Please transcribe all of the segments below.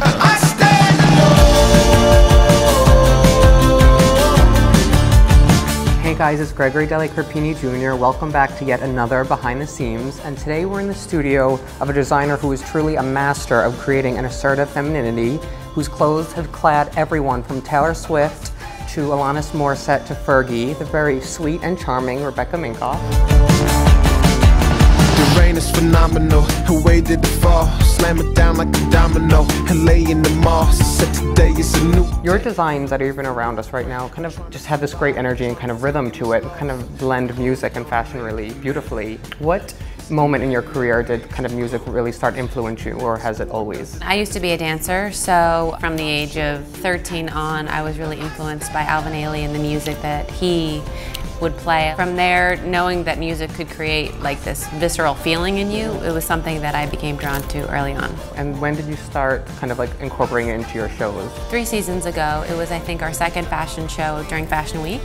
I stand alone. Hey guys, it's Gregory Dele Carpini Jr. Welcome back to yet another Behind the Scenes, and today we're in the studio of a designer who is truly a master of creating an assertive femininity, whose clothes have clad everyone from Taylor Swift to Alanis Morissette to Fergie, the very sweet and charming Rebecca Minkoff. The rain is phenomenal, her way did it fall, slam it down like a domino, and lay in the moss, said today is a new. Your designs that are even around us right now kind of just have this great energy and kind of rhythm to it, kind of blend music and fashion really beautifully. What moment in your career did kind of music really start to influence you, or has it always? I used to be a dancer, so from the age of 13 on, I was really influenced by Alvin Ailey and the music that he would play. From there, knowing that music could create like this visceral feeling in you, it was something that I became drawn to early on. And when did you start kind of like incorporating it into your shows? 3 seasons ago, it was I think our second fashion show during Fashion Week,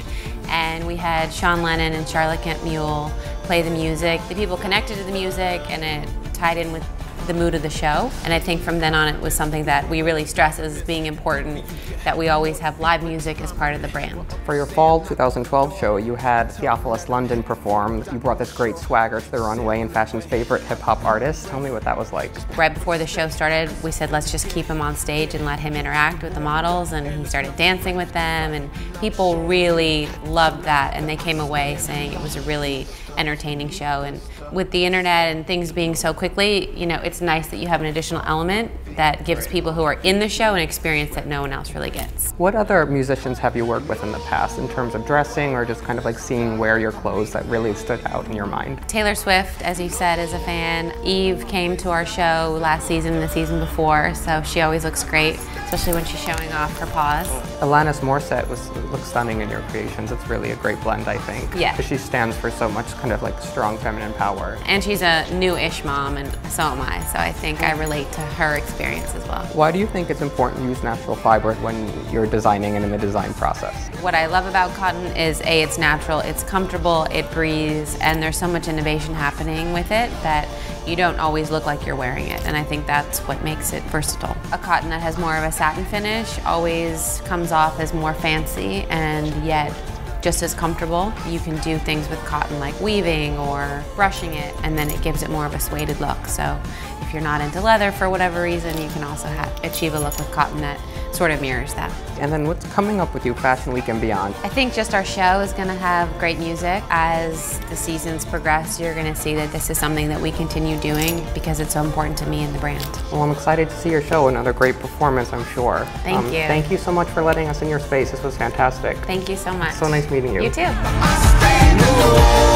and we had Sean Lennon and Charlotte Kent Mule play the music. The people connected to the music and it tied in with the mood of the show, and I think from then on it was something that we really stress as being important, that we always have live music as part of the brand. For your fall 2012 show, you had Theophilus London perform. You brought this great swagger to the runway and fashion's favorite hip-hop artist. Tell me what that was like. Right before the show started, we said let's just keep him on stage and let him interact with the models, and he started dancing with them, and people really loved that, and they came away saying it was a really entertaining show. And with the internet and things being so quickly, you know, it's nice that you have an additional element that gives people who are in the show an experience that no one else really gets. What other musicians have you worked with in the past in terms of dressing or just kind of like seeing wear your clothes that really stood out in your mind? Taylor Swift, as you said, is a fan. Eve came to our show last season and the season before, so she always looks great, especially when she's showing off her paws. Alanis Morissette looks stunning in your creations. It's really a great blend, I think. Yeah. She stands for so much kind of like strong feminine power. And she's a new-ish mom, and so am I, so I think I relate to her experience as well. Why do you think it's important to use natural fiber when you're designing and in the design process? What I love about cotton is A, it's natural, it's comfortable, it breathes, and there's so much innovation happening with it that you don't always look like you're wearing it, and I think that's what makes it versatile. A cotton that has more of a satin finish always comes off as more fancy and yet just as comfortable. You can do things with cotton like weaving or brushing it, and then it gives it more of a suede look. So if you're not into leather for whatever reason, you can also achieve a look with cotton that sort of mirrors that. And then what's coming up with you Fashion Week and beyond? I think just our show is going to have great music. As the seasons progress, you're going to see that this is something that we continue doing because it's so important to me and the brand. Well, I'm excited to see your show. Another great performance, I'm sure. Thank you. Thank you so much for letting us in your space. This was fantastic. Thank you so much. So nice meeting you. You too. I stand alone.